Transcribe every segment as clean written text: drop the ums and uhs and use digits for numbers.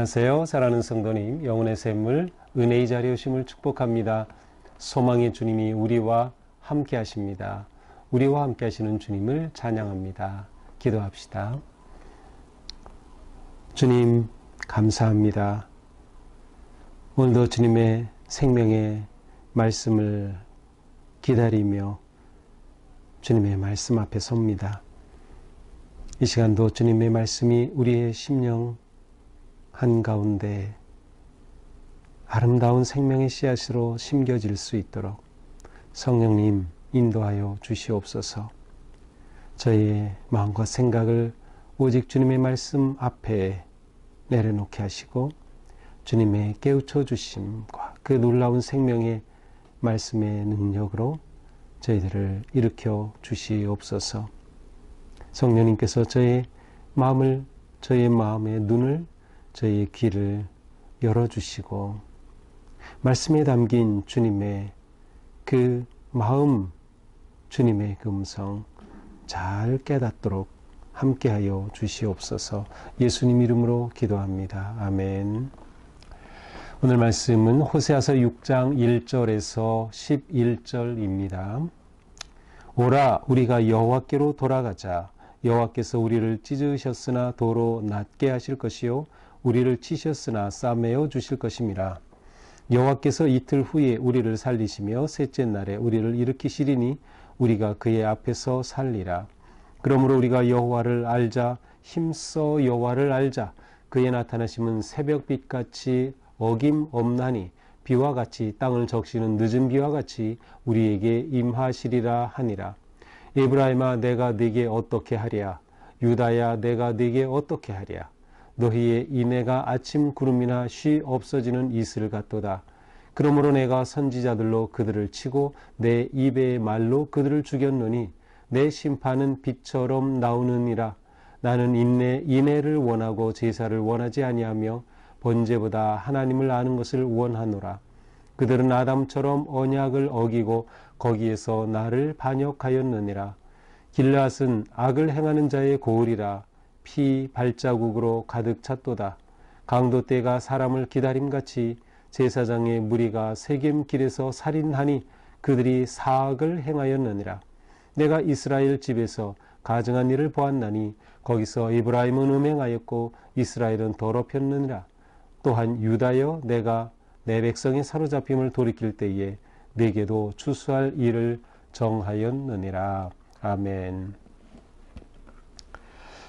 안녕하세요. 사랑하는 성도님, 영혼의 샘물, 은혜의 자리에 오심을 축복합니다. 소망의 주님이 우리와 함께 하십니다. 우리와 함께 하시는 주님을 찬양합니다. 기도합시다. 주님, 감사합니다. 오늘도 주님의 생명의 말씀을 기다리며 주님의 말씀 앞에 섭니다. 이 시간도 주님의 말씀이 우리의 심령 한가운데 아름다운 생명의 씨앗으로 심겨질 수 있도록 성령님 인도하여 주시옵소서. 저의 마음과 생각을 오직 주님의 말씀 앞에 내려놓게 하시고 주님의 깨우쳐 주심과 그 놀라운 생명의 말씀의 능력으로 저희들을 일으켜 주시옵소서. 성령님께서 저의 마음의 눈을, 저희의 귀를 열어주시고 말씀에 담긴 주님의 그 마음, 주님의 그 음성 잘 깨닫도록 함께하여 주시옵소서. 예수님 이름으로 기도합니다. 아멘. 오늘 말씀은 호세아서 6장 1절에서 11절입니다. 오라, 우리가 여호와께로 돌아가자. 여호와께서 우리를 찢으셨으나 도로 낮게 하실 것이요 우리를 치셨으나 싸매어 주실 것임이라. 여호와께서 이틀 후에 우리를 살리시며 셋째 날에 우리를 일으키시리니 우리가 그의 앞에서 살리라. 그러므로 우리가 여호와를 알자. 힘써 여호와를 알자. 그의 나타나심은 새벽빛같이 어김없나니 비와 같이 땅을 적시는 늦은 비와 같이 우리에게 임하시리라 하니라. 에브라임아, 내가 네게 어떻게 하랴? 유다야, 내가 네게 어떻게 하랴? 너희의 인애가 아침 구름이나 쉬 없어지는 이슬 같도다. 그러므로 내가 선지자들로 그들을 치고 내 입의 말로 그들을 죽였노니 내 심판은 빛처럼 나오느니라. 나는 인애를 원하고 제사를 원하지 아니하며 번제보다 하나님을 아는 것을 원하노라. 그들은 아담처럼 언약을 어기고 거기에서 나를 반역하였느니라. 길앗은 악을 행하는 자의 고을이라. 피 발자국으로 가득 찼도다. 강도 떼가 사람을 기다림같이 제사장의 무리가 세겜길에서 살인하니 그들이 사악을 행하였느니라. 내가 이스라엘 집에서 가증한 일을 보았나니 거기서 에브라임은 음행하였고 이스라엘은 더럽혔느니라. 또한 유다여, 내가 내 백성의 사로잡힘을 돌이킬 때에 내게도 추수할 일을 정하였느니라. 아멘.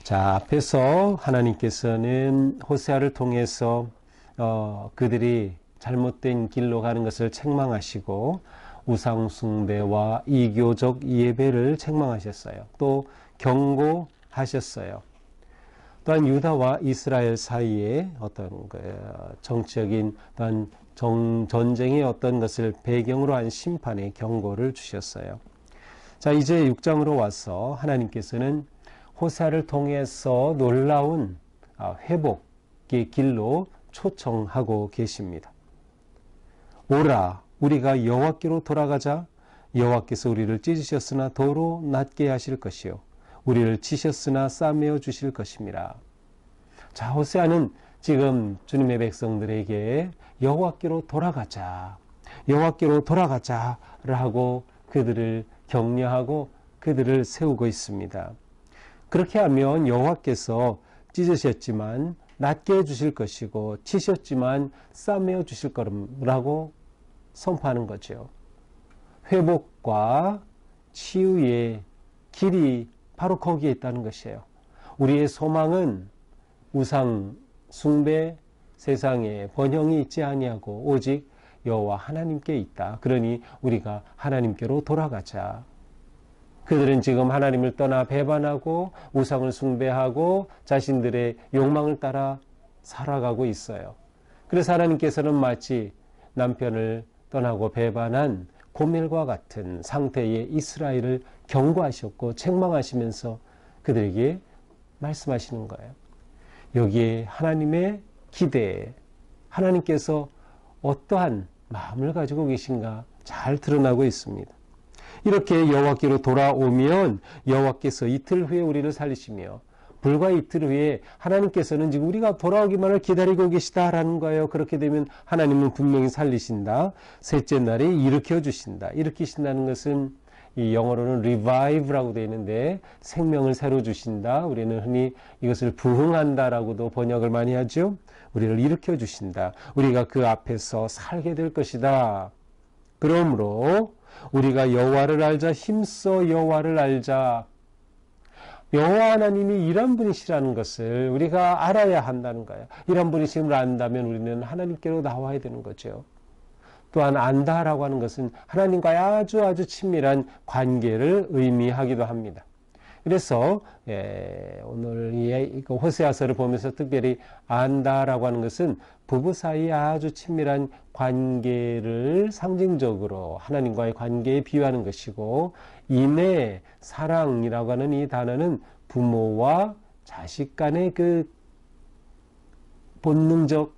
자, 앞에서 하나님께서는 호세아를 통해서 그들이 잘못된 길로 가는 것을 책망하시고 우상숭배와 이교적 예배를 책망하셨어요. 또 경고하셨어요. 또한 유다와 이스라엘 사이에 어떤 정치적인 어떤 전쟁의 어떤 것을 배경으로 한 심판의 경고를 주셨어요. 자, 이제 6장으로 와서 하나님께서는 호세아를 통해서 놀라운 회복의 길로 초청하고 계십니다. 오라, 우리가 여호와께로 돌아가자. 여호와께서 우리를 찢으셨으나 도로 낮게 하실 것이요 우리를 치셨으나 싸매어 주실 것입니다. 자, 호세아는 지금 주님의 백성들에게 여호와께로 돌아가자, 여호와께로 돌아가자라고 그들을 격려하고 그들을 세우고 있습니다. 그렇게 하면 여호와께서 찢으셨지만 낮게 해주실 것이고 치셨지만 싸매어 주실 거라고 선포하는 거죠. 회복과 치유의 길이 바로 거기에 있다는 것이에요. 우리의 소망은 우상 숭배 세상에 번영이 있지 아니하고 오직 여호와 하나님께 있다. 그러니 우리가 하나님께로 돌아가자. 그들은 지금 하나님을 떠나 배반하고 우상을 숭배하고 자신들의 욕망을 따라 살아가고 있어요. 그래서 하나님께서는 마치 남편을 떠나고 배반한 고멜과 같은 상태의 이스라엘을 경고하셨고 책망하시면서 그들에게 말씀하시는 거예요. 여기에 하나님의 기대, 하나님께서 어떠한 마음을 가지고 계신가 잘 드러나고 있습니다. 이렇게 여호와께로 돌아오면 여호와께서 이틀 후에 우리를 살리시며 불과 이틀 후에 하나님께서는 지금 우리가 돌아오기만을 기다리고 계시다라는 거예요. 그렇게 되면 하나님은 분명히 살리신다. 셋째 날에 일으켜 주신다. 일으키신다는 것은 이 영어로는 revive라고 되어 있는데 생명을 새로 주신다. 우리는 흔히 이것을 부흥한다라고도 번역을 많이 하죠. 우리를 일으켜 주신다. 우리가 그 앞에서 살게 될 것이다. 그러므로 우리가 여호와를 알자, 힘써 여호와를 알자. 여호와 하나님이 이런 분이시라는 것을 우리가 알아야 한다는 거예요. 이런 분이심을 안다면 우리는 하나님께로 나와야 되는 거죠. 또한 안다라고 하는 것은 하나님과의 아주 친밀한 관계를 의미하기도 합니다. 그래서 오늘 이 호세아서를 보면서 특별히 안다라고 하는 것은 부부 사이의 아주 친밀한 관계를 상징적으로 하나님과의 관계에 비유하는 것이고, 인애, 사랑이라고 하는 이 단어는 부모와 자식 간의 그 본능적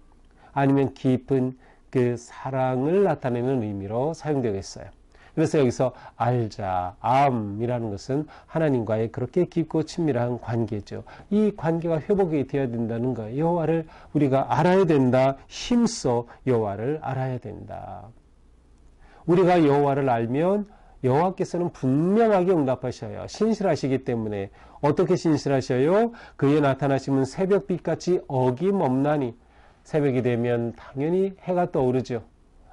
아니면 깊은 그 사랑을 나타내는 의미로 사용되겠어요. 그래서 여기서 알자, 암이라는 것은 하나님과의 그렇게 깊고 친밀한 관계죠. 이 관계가 회복이 되어야 된다는 거예요. 여호와를 우리가 알아야 된다. 힘써 여호와를 알아야 된다. 우리가 여호와를 알면 여호와께서는 분명하게 응답하셔요. 신실하시기 때문에. 어떻게 신실하셔요? 그의 나타나심은 새벽빛같이 어김없나니. 새벽이 되면 당연히 해가 떠오르죠.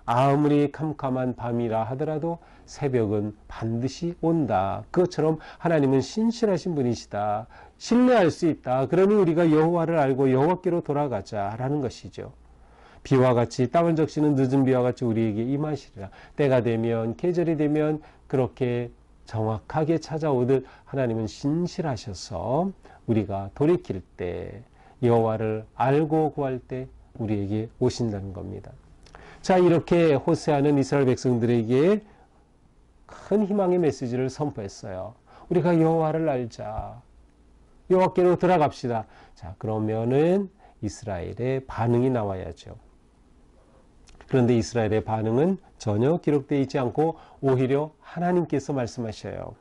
아무리 캄캄한 밤이라 하더라도 새벽은 반드시 온다. 그것처럼 하나님은 신실하신 분이시다. 신뢰할 수 있다. 그러니 우리가 여호와를 알고 여호와께로 돌아가자라는 것이죠. 비와 같이 땅을 적시는 늦은 비와 같이 우리에게 임하시리라. 때가 되면, 계절이 되면 그렇게 정확하게 찾아오듯 하나님은 신실하셔서 우리가 돌이킬 때, 여호와를 알고 구할 때 우리에게 오신다는 겁니다. 자, 이렇게 호세아는 이스라엘 백성들에게 큰 희망의 메시지를 선포했어요. 우리가 여호와를 알자. 여호와께로 들어갑시다. 자, 그러면은 이스라엘의 반응이 나와야죠. 그런데 이스라엘의 반응은 전혀 기록되어 있지 않고 오히려 하나님께서 말씀하셔요.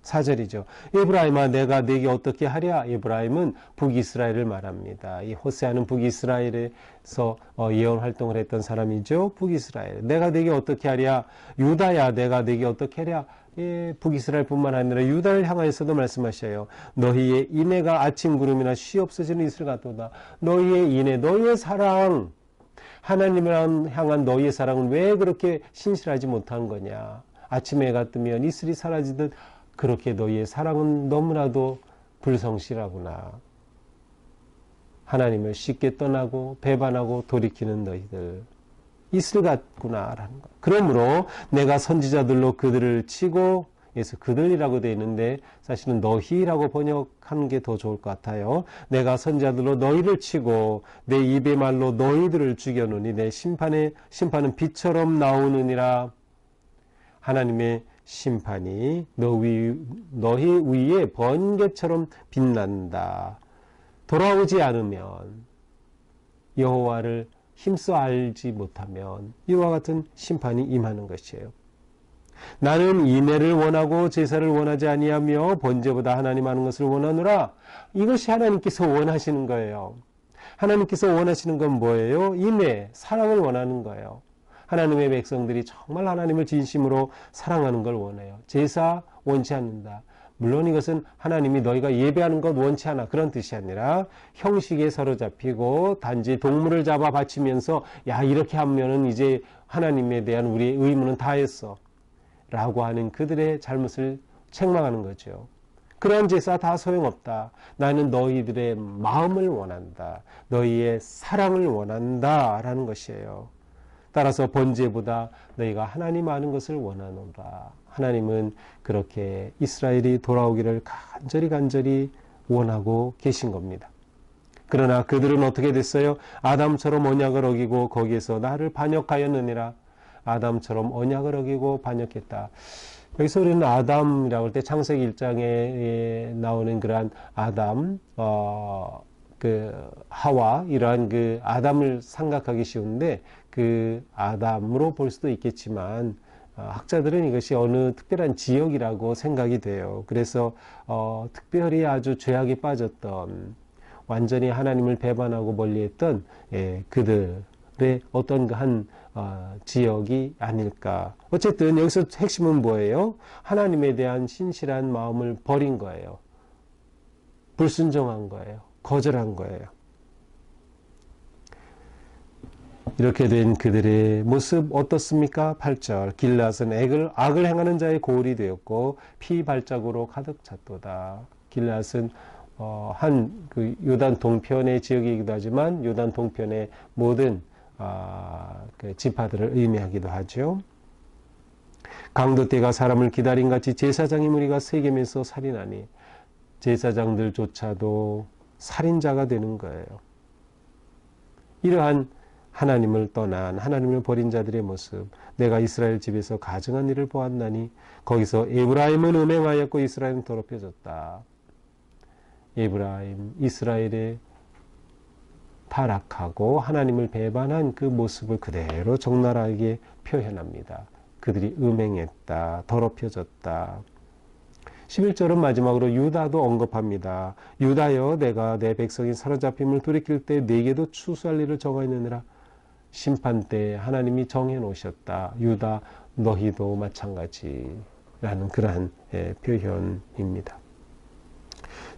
4절이죠. 에브라임아, 내가 네게 어떻게 하랴? 에브라임은 북이스라엘을 말합니다. 이 호세아는 북이스라엘에서 예언 활동을 했던 사람이죠. 북이스라엘. 내가 네게 어떻게 하랴? 유다야, 내가 네게 어떻게 하랴? 예, 북이스라엘뿐만 아니라 유다를 향하여서도 말씀하셔요. 너희의 인애가 아침 구름이나 쉬 없어지는 이슬 같도다. 너희의 인애, 너희의 사랑, 하나님을 향한 너희의 사랑은 왜 그렇게 신실하지 못한 거냐? 아침에 해가 뜨면 이슬이 사라지듯 그렇게 너희의 사랑은 너무나도 불성실하구나. 하나님을 쉽게 떠나고 배반하고 돌이키는 너희들. 이슬 같구나라는 것. 그러므로 내가 선지자들로 그들을 치고, 그래서 그들이라고 되어 있는데 사실은 너희라고 번역하는 게 더 좋을 것 같아요. 내가 선지자들로 너희를 치고 내 입의 말로 너희들을 죽여놓으니 내 심판은 빛처럼 나오느니라. 하나님의 심판이 너희 위에 번개처럼 빛난다. 돌아오지 않으면, 여호와를 힘써 알지 못하면 이와 같은 심판이 임하는 것이에요. 나는 인애를 원하고 제사를 원하지 아니하며 번제보다 하나님 아는 것을 원하노라. 이것이 하나님께서 원하시는 거예요. 하나님께서 원하시는 건 뭐예요? 인애, 사랑을 원하는 거예요. 하나님의 백성들이 정말 하나님을 진심으로 사랑하는 걸 원해요. 제사 원치 않는다. 물론 이것은 하나님이 너희가 예배하는 것 원치 않아, 그런 뜻이 아니라 형식에 사로잡히고 단지 동물을 잡아 바치면서 야, 이렇게 하면은 이제 하나님에 대한 우리의 의무는 다했어 라고 하는 그들의 잘못을 책망하는 거죠. 그런 제사 다 소용없다. 나는 너희들의 마음을 원한다. 너희의 사랑을 원한다 라는 것이에요. 따라서 번제보다 너희가 하나님 아는 것을 원하노라. 하나님은 그렇게 이스라엘이 돌아오기를 간절히 원하고 계신 겁니다. 그러나 그들은 어떻게 됐어요? 아담처럼 언약을 어기고 거기에서 나를 반역하였느니라. 아담처럼 언약을 어기고 반역했다. 여기서 우리는 아담이라고 할 때 창세기 1장에 나오는 그러한 아담, 하와, 이러한 그 아담을 생각하기 쉬운데 그 아담으로 볼 수도 있겠지만 학자들은 이것이 어느 특별한 지역이라고 생각이 돼요. 그래서 특별히 아주 죄악에 빠졌던, 완전히 하나님을 배반하고 멀리했던 그들의 어떤 한 지역이 아닐까. 어쨌든 여기서 핵심은 뭐예요? 하나님에 대한 신실한 마음을 버린 거예요. 불순종한 거예요. 거절한 거예요. 이렇게 된 그들의 모습 어떻습니까? 8절 길앗은 악을 행하는 자의 고을이 되었고 피 발자국으로 가득 찼도다. 길앗은 그 요단 동편의 지역이기도 하지만 요단 동편의 모든 그 지파들을 의미하기도 하죠. 강도 때가 사람을 기다린 같이 제사장의 무리가 세겜에서 살인하니 제사장들조차도 살인자가 되는 거예요. 이러한 하나님을 떠난, 하나님을 버린 자들의 모습, 내가 이스라엘 집에서 가증한 일을 보았나니 거기서 에브라임은 음행하였고 이스라엘은 더럽혀졌다. 이스라엘의 타락하고 하나님을 배반한 그 모습을 그대로 적나라하게 표현합니다. 그들이 음행했다, 더럽혀졌다. 11절은 마지막으로 유다도 언급합니다. 유다여, 내가 내 백성이 사로잡힘을 돌이킬 때 내게도 추수할 일을 정하였느니라. 심판 때 하나님이 정해 놓으셨다. 유다, 너희도 마찬가지라는 그러한 표현입니다.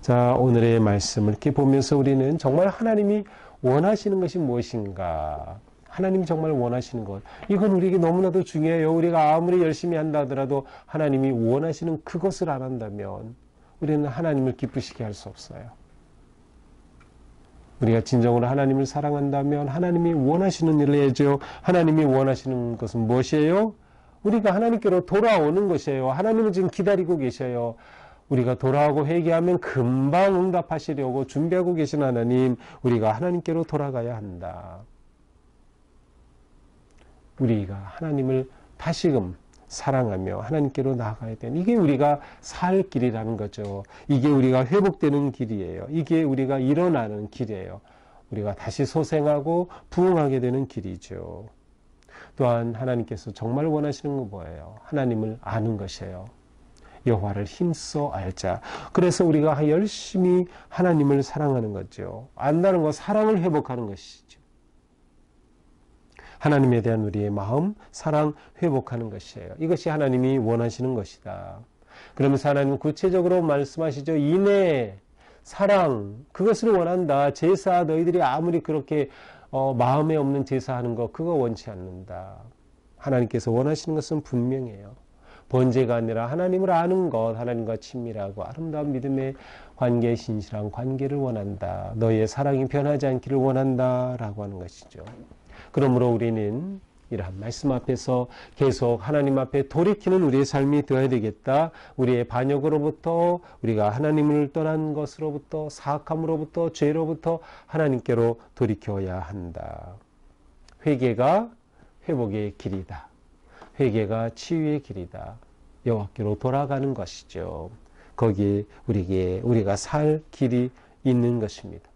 자, 오늘의 말씀을 이렇게 보면서 우리는 정말 하나님이 원하시는 것이 무엇인가? 하나님이 정말 원하시는 것. 이건 우리에게 너무나도 중요해요. 우리가 아무리 열심히 한다 하더라도 하나님이 원하시는 그것을 안 한다면 우리는 하나님을 기쁘시게 할 수 없어요. 우리가 진정으로 하나님을 사랑한다면 하나님이 원하시는 일을 해야죠. 하나님이 원하시는 것은 무엇이에요? 우리가 하나님께로 돌아오는 것이에요. 하나님은 지금 기다리고 계셔요. 우리가 돌아오고 회개하면 금방 응답하시려고 준비하고 계신 하나님, 우리가 하나님께로 돌아가야 한다. 우리가 하나님을 다시금 사랑하며 하나님께로 나아가야 되는, 이게 우리가 살 길이라는 거죠. 이게 우리가 회복되는 길이에요. 이게 우리가 일어나는 길이에요. 우리가 다시 소생하고 부흥하게 되는 길이죠. 또한 하나님께서 정말 원하시는 건 뭐예요? 하나님을 아는 것이에요. 여호와를 힘써 알자. 그래서 우리가 열심히 하나님을 사랑하는 거죠. 안다는 것, 사랑을 회복하는 것이죠. 하나님에 대한 우리의 마음, 사랑 회복하는 것이에요. 이것이 하나님이 원하시는 것이다. 그러면서 하나님은 구체적으로 말씀하시죠. 인애, 사랑, 그것을 원한다. 제사, 너희들이 아무리 그렇게 마음에 없는 제사하는 거, 그거 원치 않는다. 하나님께서 원하시는 것은 분명해요. 번제가 아니라 하나님을 아는 것, 하나님과 친밀하고 아름다운 믿음의 관계, 신실한 관계를 원한다. 너희의 사랑이 변하지 않기를 원한다. 라고 하는 것이죠. 그러므로 우리는 이러한 말씀 앞에서 계속 하나님 앞에 돌이키는 우리의 삶이 되어야 되겠다. 우리의 반역으로부터, 우리가 하나님을 떠난 것으로부터, 사악함으로부터, 죄로부터 하나님께로 돌이켜야 한다. 회개가 회복의 길이다. 회개가 치유의 길이다. 여호와께로 돌아가는 것이죠. 거기에 우리가 살 길이 있는 것입니다.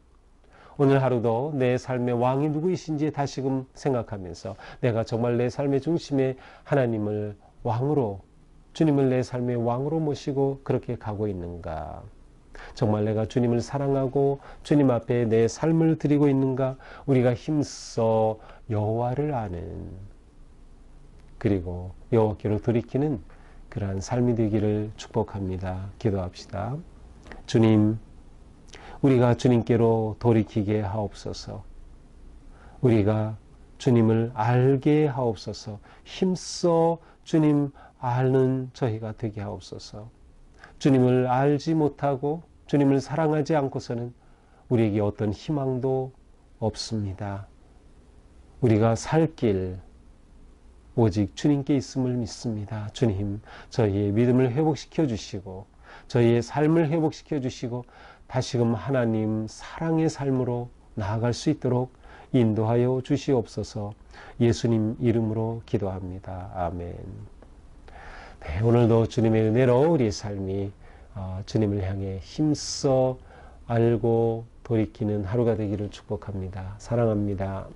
오늘 하루도 내 삶의 왕이 누구이신지 다시금 생각하면서 내가 정말 내 삶의 중심에 하나님을 왕으로, 주님을 내 삶의 왕으로 모시고 그렇게 가고 있는가? 정말 내가 주님을 사랑하고 주님 앞에 내 삶을 드리고 있는가? 우리가 힘써 여호와를 아는, 그리고 여호와께로 돌이키는 그러한 삶이 되기를 축복합니다. 기도합시다. 주님, 우리가 주님께로 돌이키게 하옵소서. 우리가 주님을 알게 하옵소서. 힘써 주님 아는 저희가 되게 하옵소서. 주님을 알지 못하고 주님을 사랑하지 않고서는 우리에게 어떤 희망도 없습니다. 우리가 살 길 오직 주님께 있음을 믿습니다. 주님, 저희의 믿음을 회복시켜 주시고 저희의 삶을 회복시켜 주시고 다시금 하나님 사랑의 삶으로 나아갈 수 있도록 인도하여 주시옵소서. 예수님 이름으로 기도합니다. 아멘. 네, 오늘도 주님의 은혜로 우리의 삶이 주님을 향해 힘써 알고 돌이키는 하루가 되기를 축복합니다. 사랑합니다.